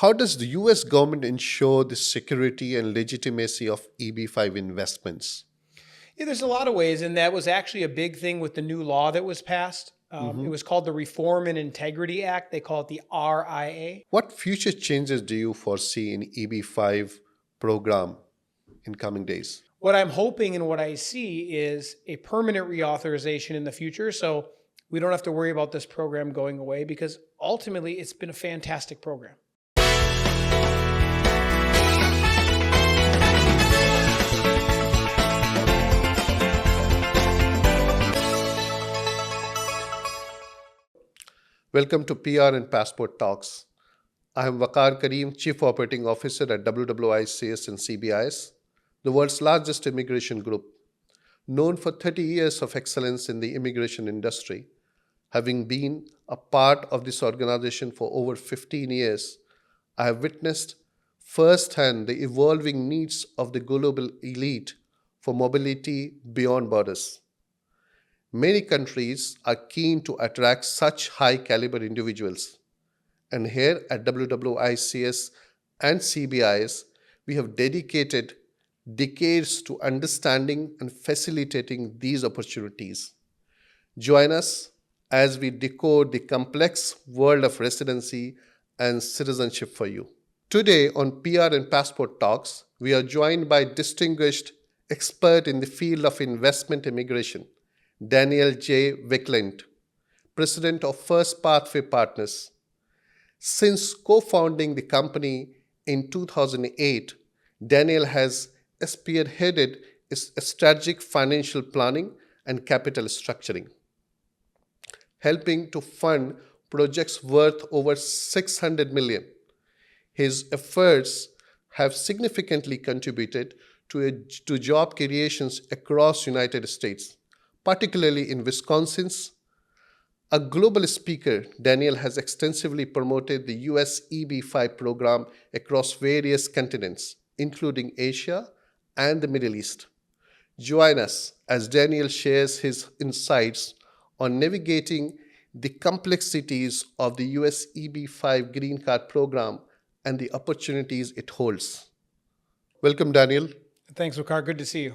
How does the US government ensure the security and legitimacy of EB-5 investments? Yeah, there's a lot of ways, and that was actually a big thing with the new law that was passed. It Mhm. was called the Reform and Integrity Act. They call it the RIA. What future changes do you foresee in EB-5 program in coming days? What I'm hoping and what I see is a permanent reauthorization in the future. So we don't have to worry about this program going away because ultimately it's been a fantastic program. Welcome to PR and Passport Talks. I am Waquar Karim, Chief Operating Officer at WWICS and CBIS, the world's largest immigration group. Known for 30 years of excellence in the immigration industry, having been a part of this organization for over 15 years, I have witnessed firsthand the evolving needs of the global elite for mobility beyond borders. Many countries are keen to attract such high caliber individuals. And here at WWICS and CBIS, we have dedicated decades to understanding and facilitating these opportunities. Join us as we decode the complex world of residency and citizenship for you. Today on PR and Passport Talks, we are joined by distinguished expert in the field of investment immigration, Daniel J. Wycklendt, President of First Pathway Partners. Since co-founding the company in 2008, Daniel has spearheaded its strategic financial planning and capital structuring, helping to fund projects worth over 600 million. His efforts have significantly contributed to job creations across United States, particularly in Wisconsin. A global speaker, Daniel has extensively promoted the US EB-5 program across various continents, including Asia and the Middle East. Join us as Daniel shares his insights on navigating the complexities of the US EB-5 Green Card program and the opportunities it holds. Welcome, Daniel. Thanks, Waquar. Good to see you.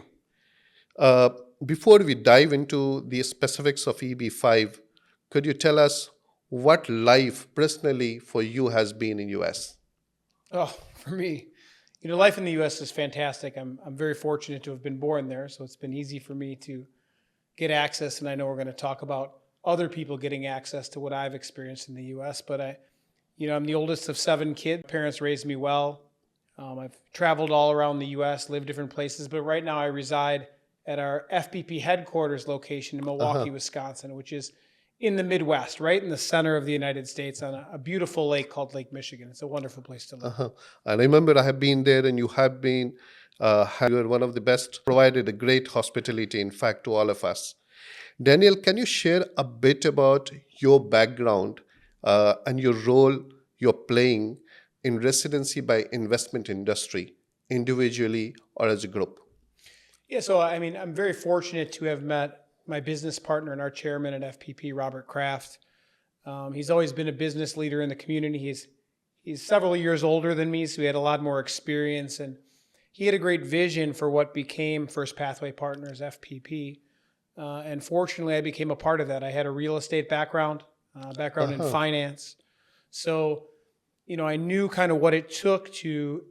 Uh, Before we dive into the specifics of EB-5, could you tell us what life personally for you has been in US? Oh, for me, life in the U.S. is fantastic. I'm very fortunate to have been born there, so it's been easy for me to get access. And I know we're going to talk about other people getting access to what I've experienced in the U.S. But I'm the oldest of 7 kids. Parents raised me well. I've traveled all around the U.S., lived different places, but right now I reside at our FPP headquarters location in Milwaukee, Wisconsin, which is in the Midwest, right in the center of the United States on a beautiful lake called Lake Michigan. It's a wonderful place to live. I remember I have been there, and you have been, you are one of the best, provided a great hospitality, in fact, to all of us. Daniel, can you share a bit about your background and your role you're playing in residency by investment industry, individually or as a group? Yeah, so I'm very fortunate to have met my business partner and our chairman at FPP, Robert Kraft. He's always been a business leader in the community. He's several years older than me, so he had a lot more experience, and he had a great vision for what became First Pathway Partners, FPP. And fortunately, I became a part of that. I had a real estate background in finance. So, I knew kind of what it took to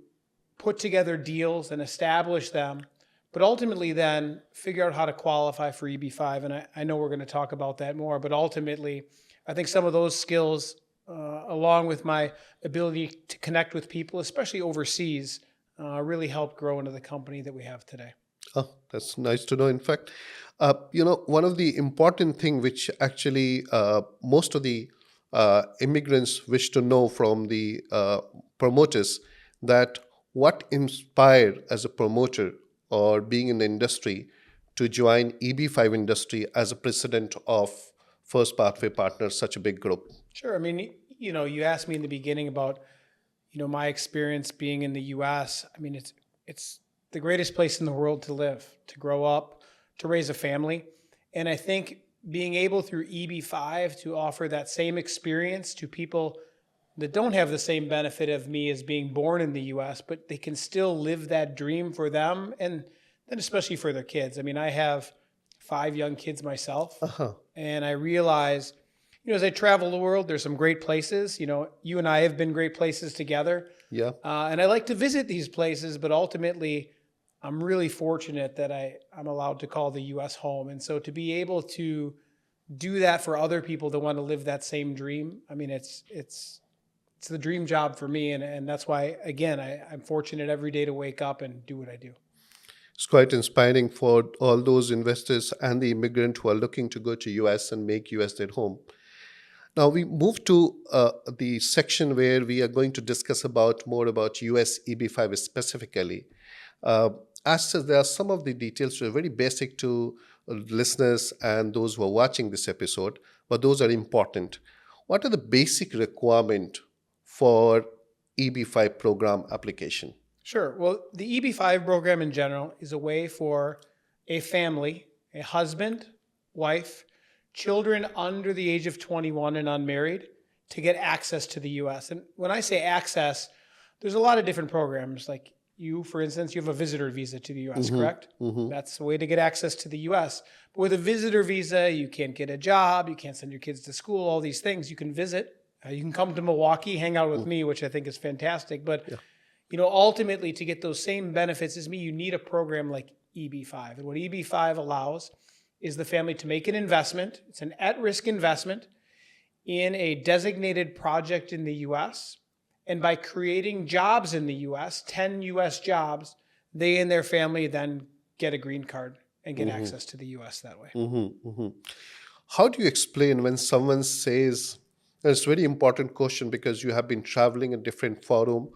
put together deals and establish them, but ultimately then figure out how to qualify for EB-5. And I know we're going to talk about that more, but ultimately, I think some of those skills, along with my ability to connect with people, especially overseas, really helped grow into the company that we have today. Oh, that's nice to know. In fact, one of the important thing which actually most of the immigrants wish to know from the promoters, that what inspired as a promoter or being in the industry to join EB-5 industry as a president of First Pathway Partners, such a big group? Sure. You asked me in the beginning about, my experience being in the U.S. It's the greatest place in the world to live, to grow up, to raise a family. And I think being able through EB-5 to offer that same experience to people that don't have the same benefit of me as being born in the US, but they can still live that dream for them and then especially for their kids. I mean, I have 5 young kids myself, Uh-huh. and I realize, as I travel the world, there's some great places. You and I have been great places together. Yeah. And I like to visit these places, but ultimately, I'm really fortunate that I'm allowed to call the U.S. home. And so to be able to do that for other people that want to live that same dream, I mean, it's the dream job for me. And that's why, again, I'm fortunate every day to wake up and do what I do. It's quite inspiring for all those investors and the immigrant who are looking to go to US and make US their home. Now we move to the section where we are going to discuss more about US EB-5 specifically. As such, there are some of the details which are very basic to listeners and those who are watching this episode, but those are important. What are the basic requirements for EB-5 program application? Sure. Well, the EB-5 program in general is a way for a family, a husband, wife, children under the age of 21 and unmarried to get access to the U.S. And when I say access, there's a lot of different programs. Like you, for instance, you have a visitor visa to the U.S., correct? That's the way to get access to the U.S. But with a visitor visa, you can't get a job, you can't send your kids to school, all these things. You can visit. You can come to Milwaukee, hang out with me, which I think is fantastic. But ultimately, to get those same benefits as me, you need a program like EB-5. And what EB-5 allows is the family to make an investment. It's an at-risk investment in a designated project in the U.S. And by creating jobs in the U.S., 10 U.S. jobs, they and their family then get a green card and get access to the U.S. that way. How do you explain when someone says, and it's a very important question because you have been traveling in different forum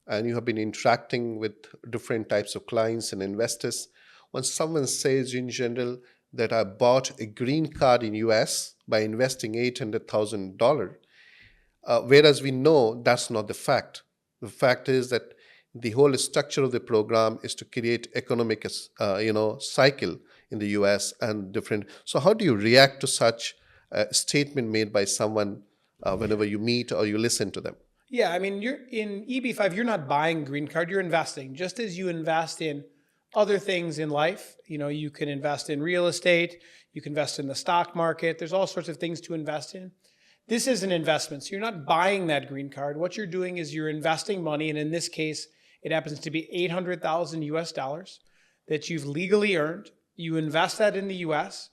and you have been interacting with different types of clients and investors. When someone says in general that I bought a green card in US by investing $800,000, whereas we know that's not the fact. The fact is that the whole structure of the program is to create economic, cycle in the US and different. So how do you react to such a statement made by someone whenever you meet or you listen to them? Yeah, I mean, you're in EB-5, you're not buying green card, you're investing. Just as you invest in other things in life, you can invest in real estate, you can invest in the stock market, there's all sorts of things to invest in. This is an investment, so you're not buying that green card. What you're doing is you're investing money, and in this case, it happens to be $800,000 US dollars that you've legally earned. You invest that in the US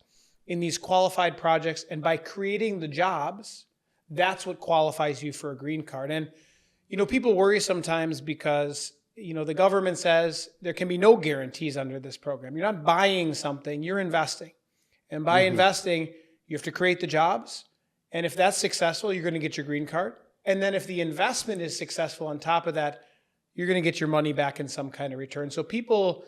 in these qualified projects, and by creating the jobs, that's what qualifies you for a green card. And, people worry sometimes because, the government says there can be no guarantees under this program. You're not buying something, you're investing. And by investing, you have to create the jobs. And if that's successful, you're going to get your green card. And then if the investment is successful on top of that, you're going to get your money back in some kind of return. So people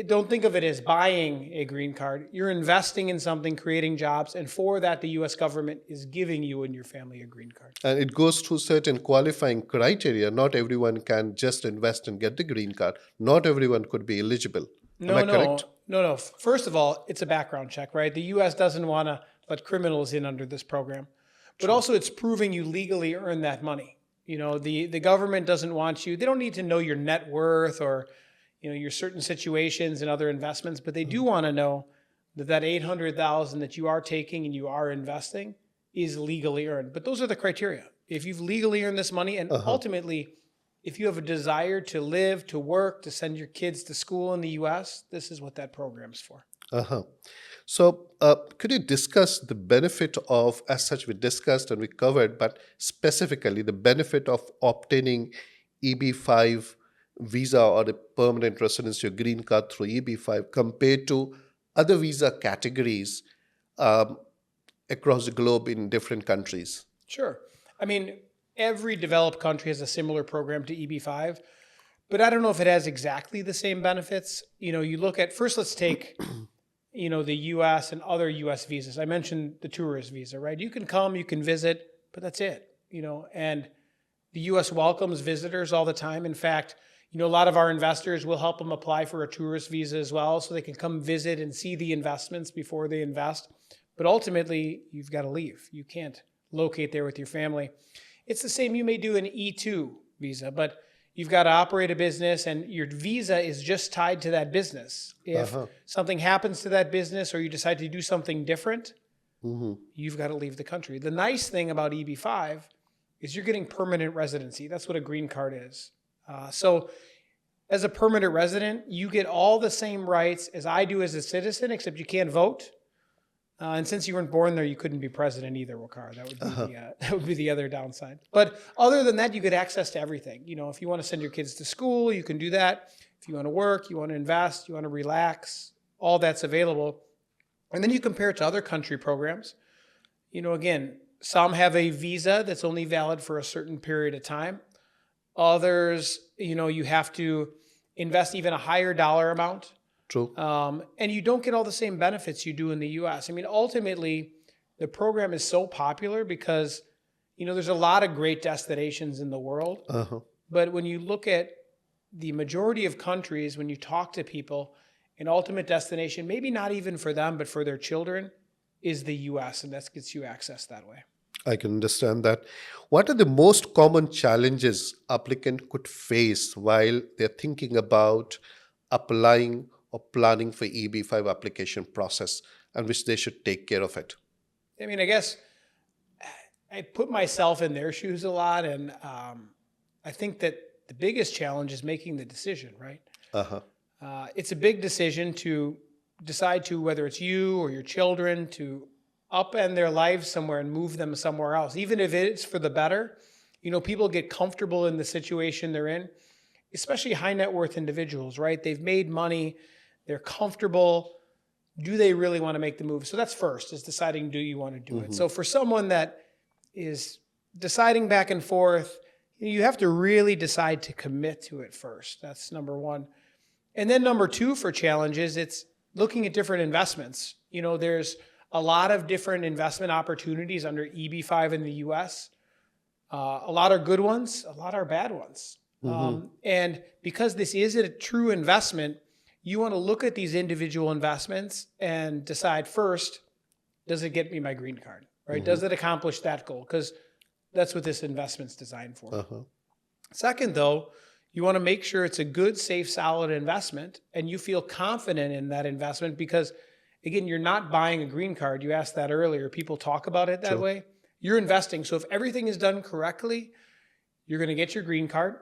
don't think of it as buying a green card. You're investing in something, creating jobs, and for that, the U.S. government is giving you and your family a green card. And it goes through certain qualifying criteria. Not everyone can just invest and get the green card. Not everyone could be eligible. Am I correct? No. First of all, it's a background check, right? The U.S. doesn't want to let criminals in under this program. But also it's proving you legally earn that money. The government doesn't want you, they don't need to know your net worth or your certain situations and other investments, but they do want to know that $800,000 that you are taking and you are investing is legally earned. But those are the criteria. If you've legally earned this money, and ultimately, if you have a desire to live, to work, to send your kids to school in the U.S., this is what that program's for. So could you discuss the benefit of, as such we discussed and we covered, but specifically the benefit of obtaining EB-5 visa or a permanent residence, your green card through EB-5 compared to other visa categories across the globe in different countries? Sure. I mean, every developed country has a similar program to EB-5, but I don't know if it has exactly the same benefits. You look at, first let's take, the U.S. and other U.S. visas. I mentioned the tourist visa, right? You can come, you can visit, but that's it, and the U.S. welcomes visitors all the time. In fact, a lot of our investors will help them apply for a tourist visa as well so they can come visit and see the investments before they invest. But ultimately, you've got to leave. You can't locate there with your family. It's the same. You may do an E2 visa, but you've got to operate a business and your visa is just tied to that business. If something happens to that business or you decide to do something different, you've got to leave the country. The nice thing about EB-5 is you're getting permanent residency. That's what a green card is. So as a permanent resident, you get all the same rights as I do as a citizen, except you can't vote. And since you weren't born there, you couldn't be president either, Waquar. That would be that would be the other downside. But other than that, you get access to everything. You know, if you want to send your kids to school, you can do that. If you want to work, you want to invest, you want to relax, all that's available. And then you compare it to other country programs. You know, again, some have a visa that's only valid for a certain period of time. Others, you know, you have to invest even a higher dollar amount. True. And you don't get all the same benefits you do in the US. I mean, ultimately, the program is so popular because, you know, there's a lot of great destinations in the world. But when you look at the majority of countries, when you talk to people, an ultimate destination, maybe not even for them, but for their children, is the US. And that gets you access that way. I can understand that. What are the most common challenges applicant could face while they're thinking about applying or planning for EB-5 application process, and which they should take care of it? I mean, I guess I put myself in their shoes a lot, and I think that the biggest challenge is making the decision, right? It's a big decision to decide to whether it's you or your children to upend their lives somewhere and move them somewhere else, even if it's for the better. You know, people get comfortable in the situation they're in, especially high net worth individuals, right? They've made money, they're comfortable. Do they really want to make the move? So that's first, is deciding, do you want to do it? So for someone that is deciding back and forth, you have to really decide to commit to it first. That's number one. And then number two for challenges, it's looking at different investments. You know, there's a lot of different investment opportunities under EB-5 in the US. A lot are good ones, a lot are bad ones. And because this is a true investment, you want to look at these individual investments and decide first, does it get me my green card, right? Does it accomplish that goal? Because that's what this investment's designed for. Second, though, you want to make sure it's a good, safe, solid investment and you feel confident in that investment because, again, you're not buying a green card. You asked that earlier. People talk about it that way. You're investing. So if everything is done correctly, you're going to get your green card.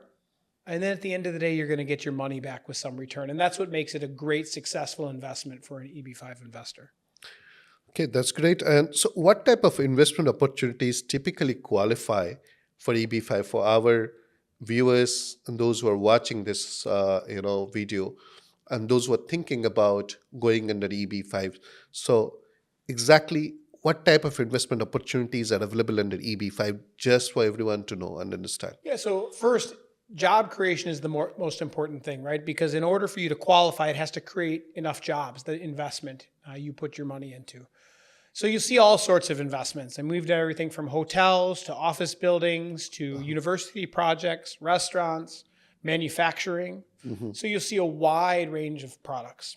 And then at the end of the day, you're going to get your money back with some return. And that's what makes it a great, successful investment for an EB-5 investor. Okay, that's great. And so what type of investment opportunities typically qualify for EB-5 for our viewers and those who are watching this video and those who are thinking about going under EB-5? So exactly what type of investment opportunities are available under EB-5, just for everyone to know and understand? Yeah, so first, job creation is the most important thing, right? Because in order for you to qualify, it has to create enough jobs, the investment you put your money into. So you see all sorts of investments. And we've done everything from hotels to office buildings to university projects, restaurants, manufacturing. So you'll see a wide range of products.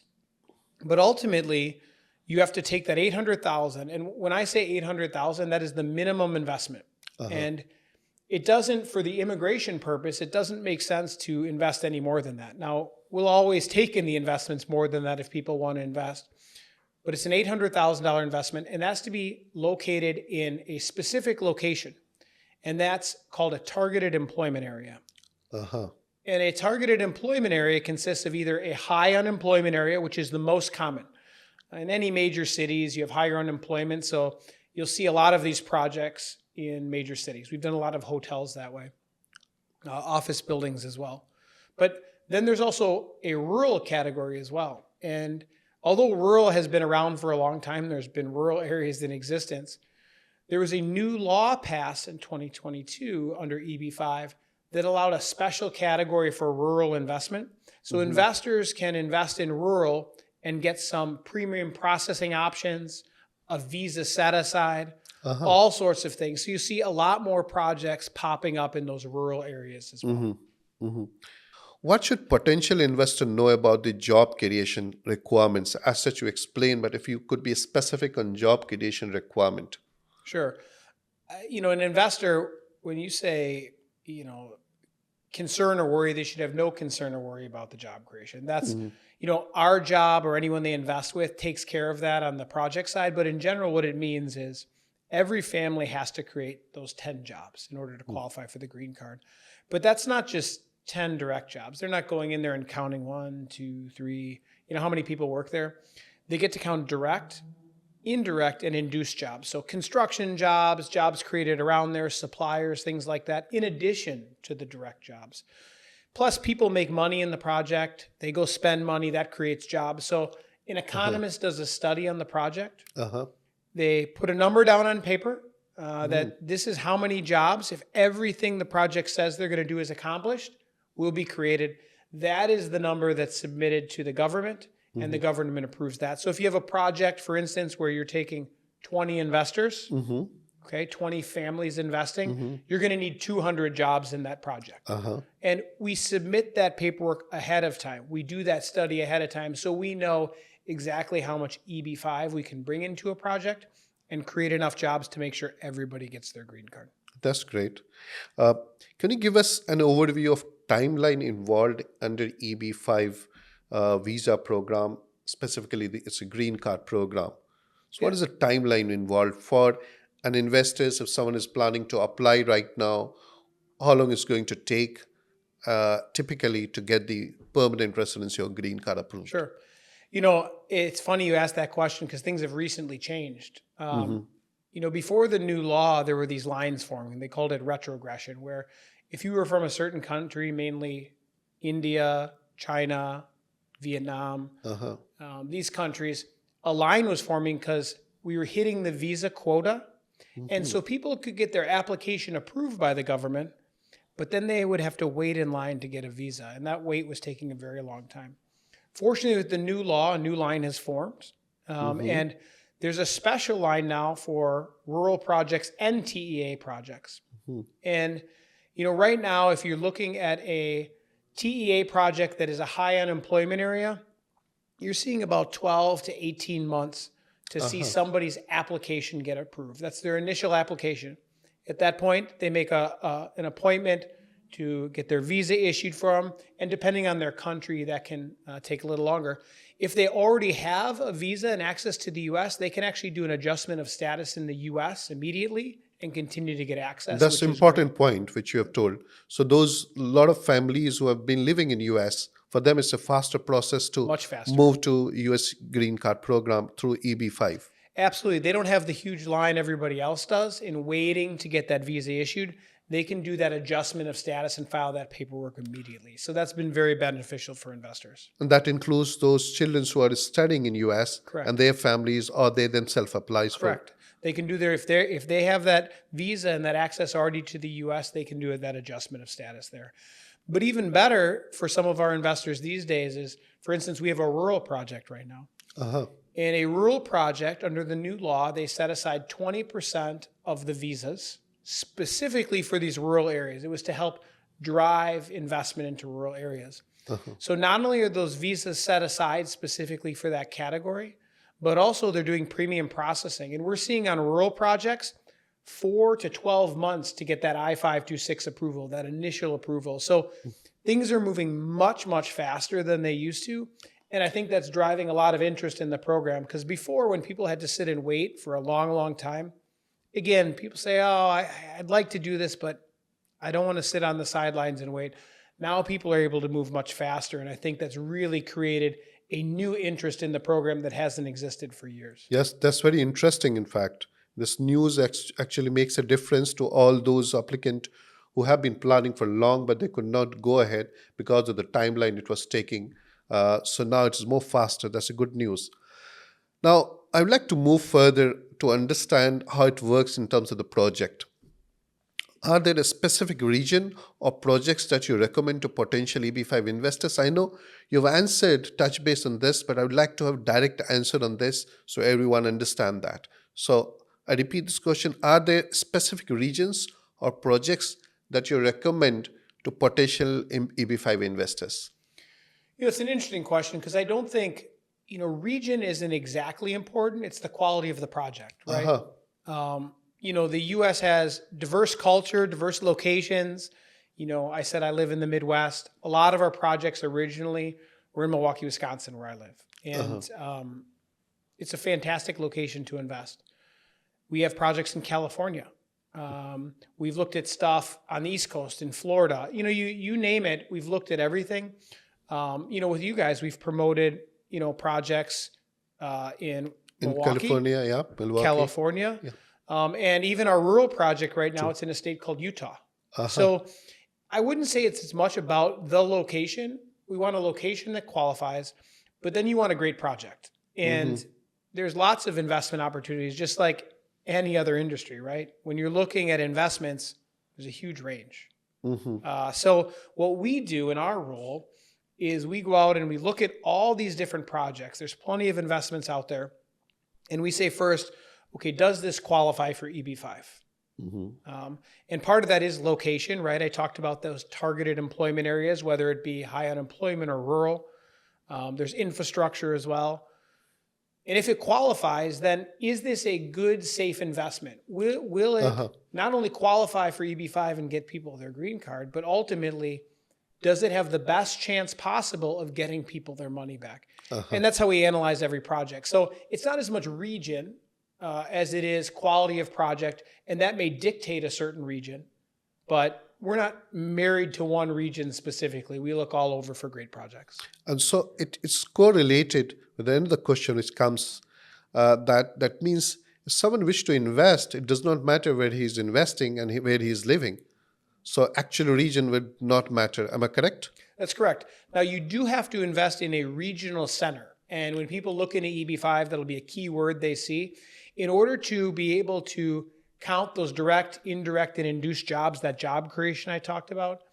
But ultimately, you have to take that $800,000. And when I say $800,000, that is the minimum investment. And it doesn't, for the immigration purpose, it doesn't make sense to invest any more than that. Now, we'll always take in the investments more than that if people want to invest. But it's an $800,000 investment, and that's to be located in a specific location. And that's called a targeted employment area. And a targeted employment area consists of either a high unemployment area, which is the most common. In any major cities, you have higher unemployment. So you'll see a lot of these projects in major cities. We've done a lot of hotels that way, office buildings as well. But then there's also a rural category as well. And although rural has been around for a long time, there's been rural areas in existence, there was a new law passed in 2022 under EB-5 that allowed a special category for rural investment. So investors can invest in rural and get some premium processing options, a visa set aside, all sorts of things. So you see a lot more projects popping up in those rural areas as well. What should potential investor know about the job creation requirements? As such, you explained, but if you could be specific on job creation requirement. Sure. You know, an investor, when you say, concern or worry, they should have no concern or worry about the job creation. That's, our job or anyone they invest with takes care of that on the project side. But in general, what it means is every family has to create those 10 jobs in order to qualify for the green card. But that's not just 10 direct jobs. They're not going in there and counting 1, 2, 3, how many people work there. They get to count direct, indirect, and induced jobs. So construction jobs, jobs created around there, suppliers, things like that, in addition to the direct jobs. Plus, people make money in the project. They go spend money. That creates jobs. So an economist does a study on the project. They put a number down on paper that this is how many jobs, if everything the project says they're going to do is accomplished, will be created. That is the number that's submitted to the government, and the government approves that. So if you have a project, for instance, where you're taking 20 investors, 20 families investing, you're going to need 200 jobs in that project. And we submit that paperwork ahead of time. We do that study ahead of time so we know exactly how much EB-5 we can bring into a project and create enough jobs to make sure everybody gets their green card. That's great. Can you give us an overview of timeline involved under EB-5 visa program? Specifically, it's a green card program. So what is the timeline involved for an investor if someone is planning to apply right now? How long is it going to take typically to get the permanent residency or green card approved? Sure. It's funny you asked that question because things have recently changed. Before the new law, there were these lines forming. They called it retrogression, where if you were from a certain country, mainly India, China, Vietnam, these countries, a line was forming because we were hitting the visa quota. And so people could get their application approved by the government, but then they would have to wait in line to get a visa. And that wait was taking a very long time. Fortunately, with the new law, a new line has formed. And there's a special line now for rural projects and TEA projects. And, right now, if you're looking at a TEA project that is a high unemployment area, you're seeing about 12 to 18 months to see somebody's application get approved. That's their initial application. At that point, they make an appointment to get their visa issued for them. And depending on their country, that can take a little longer. If they already have a visa and access to the U.S., they can actually do an adjustment of status in the U.S. immediately and continue to get access. That's an important point which you have told. So a lot of families who have been living in U.S., for them it's a faster process to move to U.S. green card program through EB-5. Absolutely. They don't have the huge line everybody else does in waiting to get that visa issued. They can do that adjustment of status and file that paperwork immediately. So that's been very beneficial for investors. And that includes those children who are studying in U.S. Correct. And their families, or they themselves applies for. Correct. They can do if they have that visa and that access already to the U.S., they can do that adjustment of status there. But even better for some of our investors these days is, for instance, we have a rural project right now. In a rural project, under the new law, they set aside 20% of the visas specifically for these rural areas. It was to help drive investment into rural areas. So not only are those visas set aside specifically for that category, but also they're doing premium processing. And we're seeing on rural projects 4 to 12 months to get that I-526 approval, that initial approval. So things are moving much, much faster than they used to. And I think that's driving a lot of interest in the program, because before, when people had to sit and wait for a long, long time, again, people say, I'd like to do this, but I don't want to sit on the sidelines and wait. Now people are able to move much faster. And I think that's really created a new interest in the program that hasn't existed for years. Yes, that's very interesting, in fact. This news actually makes a difference to all those applicants who have been planning for long, but they could not go ahead because of the timeline it was taking. So now it's more faster. That's a good news. Now, I would like to move further to understand how it works in terms of the project. Are there a specific region or projects that you recommend to potential EB-5 investors? I know you've answered, touch base on this, but I would like to have direct answer on this so everyone understand that. So I repeat this question. Are there specific regions or projects that you recommend to potential EB-5 investors? It's an interesting question, because I don't think, region isn't exactly important. It's the quality of the project, right? the U.S. has diverse culture, diverse locations. I said I live in the Midwest. A lot of our projects originally were in Milwaukee, Wisconsin, where I live. And it's a fantastic location to invest. We have projects in California. We've looked at stuff on the East Coast, in Florida. You name it, we've looked at everything. With you guys, we've promoted, projects in Milwaukee, California, yeah, Milwaukee. California. Yeah. And even our rural project right now, it's in a state called Utah. So I wouldn't say it's as much about the location. We want a location that qualifies, but then you want a great project. And there's lots of investment opportunities, just like any other industry, right? When you're looking at investments, there's a huge range. So what we do in our role is we go out and we look at all these different projects. There's plenty of investments out there. And we say first, okay, does this qualify for EB-5? And part of that is location, right? I talked about those targeted employment areas, whether it be high unemployment or rural. There's infrastructure as well. And if it qualifies, then is this a good, safe investment? Will it not only qualify for EB-5 and get people their green card, but ultimately, does it have the best chance possible of getting people their money back? And that's how we analyze every project. So it's not as much region as it is quality of project, and that may dictate a certain region, but we're not married to one region specifically. We look all over for great projects. And so it's correlated with the end of the question, which comes that means if someone wishes to invest, it does not matter where he's investing and where he's living. So actual region would not matter. Am I correct? That's correct. Now, you do have to invest in a regional center. And when people look into EB-5, that'll be a key word they see. In order to be able to count those direct, indirect, and induced jobs, that job creation I talked about,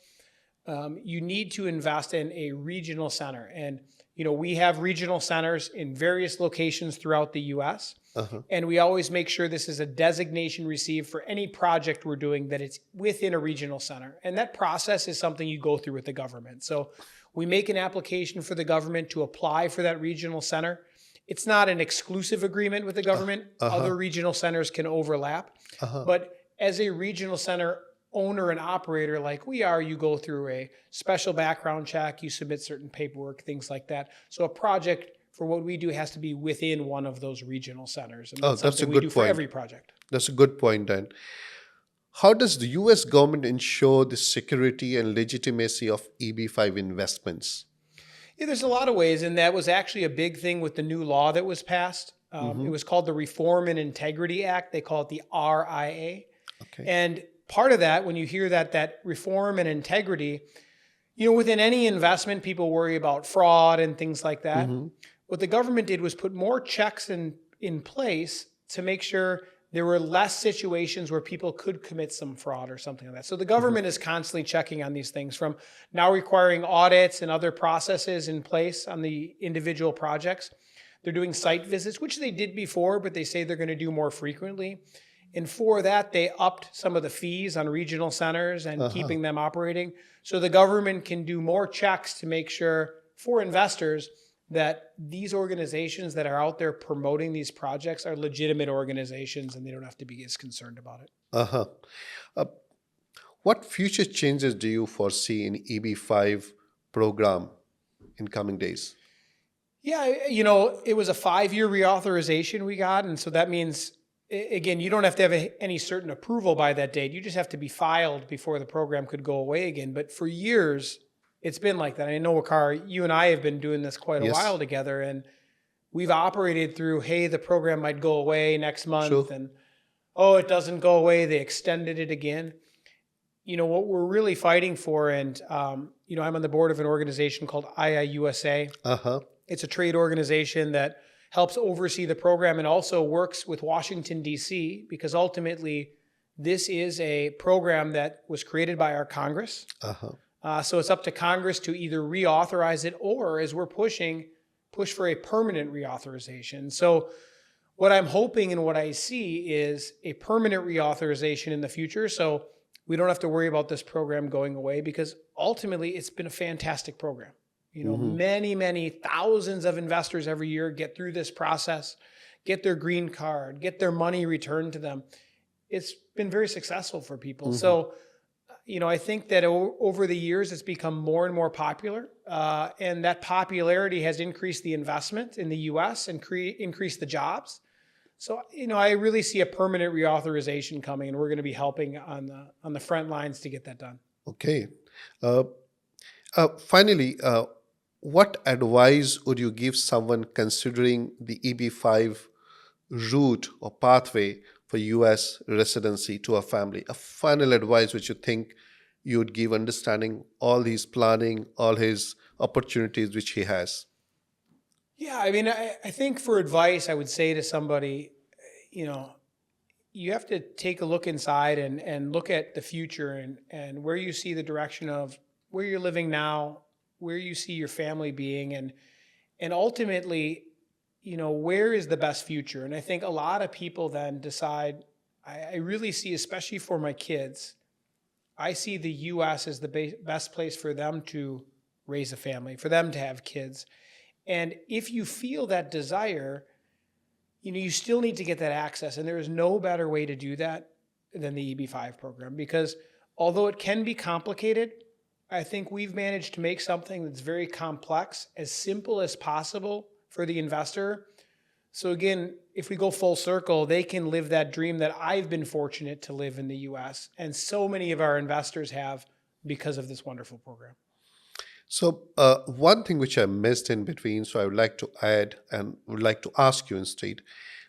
you need to invest in a regional center. And, we have regional centers in various locations throughout the U.S. And we always make sure this is a designation received for any project we're doing, that it's within a regional center. And that process is something you go through with the government. So we make an application for the government to apply for that regional center. It's not an exclusive agreement with the government. Other regional centers can overlap. But as a regional center owner and operator like we are, you go through a special background check, you submit certain paperwork, things like that. So a project for what we do has to be within one of those regional centers. And that's something we do for every project. That's a good point, Dan. How does the U.S. government ensure the security and legitimacy of EB-5 investments? Yeah, there's a lot of ways, and that was actually a big thing with the new law that was passed. It was called the Reform and Integrity Act. They call it the RIA. And part of that, when you hear that reform and integrity, within any investment, people worry about fraud and things like that. What the government did was put more checks in place to make sure there were less situations where people could commit some fraud or something like that. So the government is constantly checking on these things, from now requiring audits and other processes in place on the individual projects. They're doing site visits, which they did before, but they say they're going to do more frequently. And for that, they upped some of the fees on regional centers and keeping them operating. So the government can do more checks to make sure for investors that these organizations that are out there promoting these projects are legitimate organizations and they don't have to be as concerned about it. What future changes do you foresee in EB-5 program in coming days? Yeah, it was a 5-year reauthorization we got. And so that means, again, you don't have to have any certain approval by that date. You just have to be filed before the program could go away again. But for years, it's been like that. I know, Waquar, you and I have been doing this quite a while together, and we've operated through, hey, the program might go away next month, and it doesn't go away. They extended it again. What we're really fighting for, and I'm on the board of an organization called IIUSA. It's a trade organization that helps oversee the program and also works with Washington, D.C., because ultimately this is a program that was created by our Congress. So it's up to Congress to either reauthorize it or, as we're push for a permanent reauthorization. So what I'm hoping and what I see is a permanent reauthorization in the future. So we don't have to worry about this program going away, because ultimately it's been a fantastic program. Many, many thousands of investors every year get through this process, get their green card, get their money returned to them. it's been very successful for people. So, I think that over the years, it's become more and more popular. And that popularity has increased the investment in the US and increased the jobs. So, I really see a permanent reauthorization coming, and we're going to be helping on the front lines to get that done. Okay. Uh, Finally, what advice would you give someone considering the EB-5 route or pathway for US residency to a family? A final advice which you think you would give, understanding all his planning, all his opportunities which he has. Yeah, I mean, I think for advice, I would say to somebody, you know, you have to take a look inside and look at the future and where you see the direction of where you're living now, where you see your family being, and ultimately, where is the best future? And I think a lot of people then decide, I really see, especially for my kids, I see the US as the best place for them to raise a family, for them to have kids. And if you feel that desire, you still need to get that access. And there is no better way to do that than the EB-5 program, because although it can be complicated, I think we've managed to make something that's very complex as simple as possible for the investor. So again, if we go full circle, they can live that dream that I've been fortunate to live in the US, and so many of our investors have because of this wonderful program. So, one thing which I missed in between, so I would like to add and would like to ask you instead,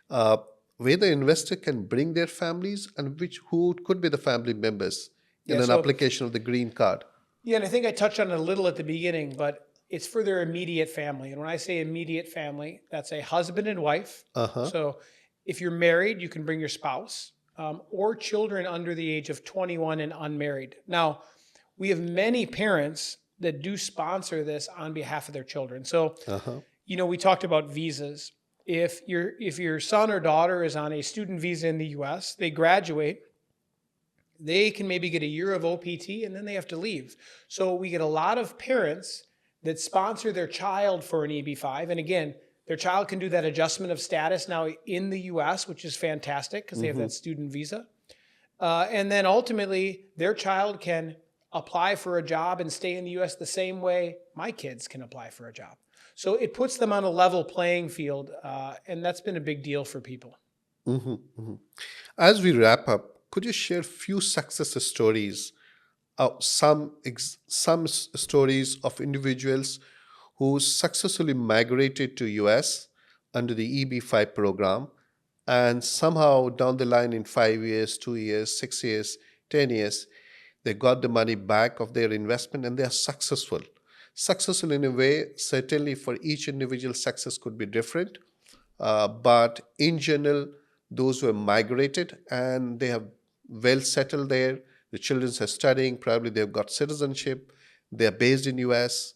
uh, where the investor can bring their families and who could be the family members in Yeah, an so application of the green card. yeah, and I think I touched on it a little at the beginning, but it's for their immediate family. And when I say immediate family, that's a husband and wife. Uh huh. So if you're married, you can bring your spouse, or children under the age of 21 and unmarried. Now, we have many parents that do sponsor this on behalf of their children. So, Uh huh. we talked about visas. If your son or daughter is on a student visa in the US, they graduate, they can maybe get a year of OPT and then they have to leave. So we get a lot of parents that sponsor their child for an EB-5. And again, their child can do that adjustment of status now in the US, which is fantastic because they have that student visa. And then ultimately, their child can apply for a job and stay in the US the same way my kids can apply for a job. So it puts them on a level playing field, and that's been a big deal for people. As we wrap up, could you share few success stories, stories of individuals who successfully migrated to US under the EB-5 program, and somehow down the line in 5 years, 2 years, 6 years, 10 years, they got the money back of their investment and they are successful. Successful in a way, certainly for each individual, success could be different. But in general, those who have migrated and they have well settled there, the children are studying, probably they've got citizenship, they're based in US.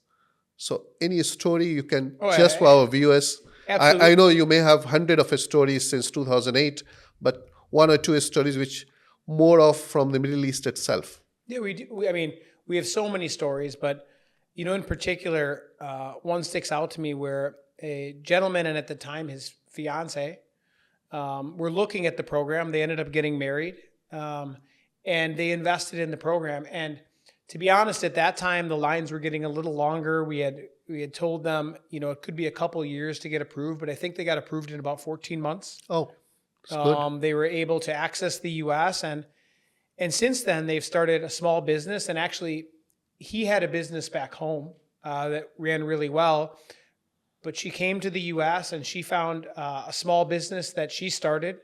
So any story you can, Oh, just for our viewers, I absolutely. know you may have hundred of stories since 2008, but one or two stories which more of from the Middle East itself. Yeah, we do. I mean, we have so many stories, but in particular, one sticks out to me where a gentleman and at the time his fiance were looking at the program. They ended up getting married, and they invested in the program. And to be honest, at that time the lines were getting a little longer. We had told them, it could be a couple years to get approved, but I think they got approved in about 14 months. Oh, it's good. They were able to access the U.S. and since then they've started a small business. And actually, he had a business back home that ran really well, but she came to the U.S. and she found a small business that she started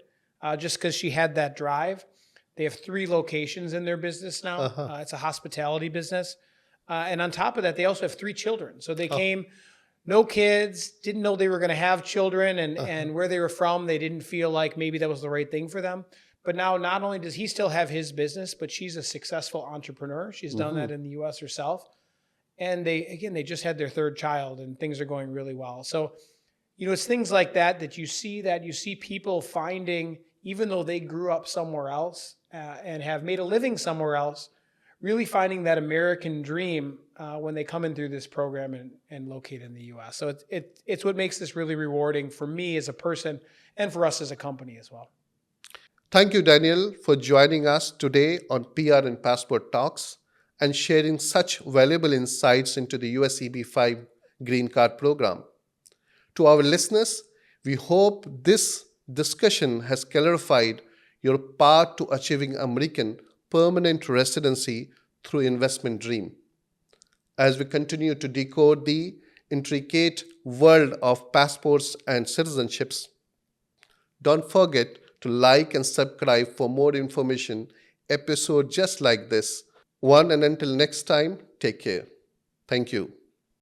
just because she had that drive. They have 3 locations in their business now. It's a hospitality business. And on top of that, they also have 3 children. So they came, no kids, didn't know they were going to have children, and where they were from, they didn't feel like maybe that was the right thing for them. But now not only does he still have his business, but she's a successful entrepreneur. She's done that in the US herself. And they just had their 3rd child and things are going really well. So, it's things like that you see people finding, even though they grew up somewhere else and have made a living somewhere else, really finding that American dream when they come in through this program and locate in the US. So it's what makes this really rewarding for me as a person and for us as a company as well. Thank you, Daniel, for joining us today on PR and Passport Talks and sharing such valuable insights into the US EB-5 Green Card program. To our listeners, we hope this discussion has clarified your path to achieving American permanent residency through investment dream. As we continue to decode the intricate world of passports and citizenships, don't forget to like and subscribe for more information, episode just like this. And until next time, take care. Thank you.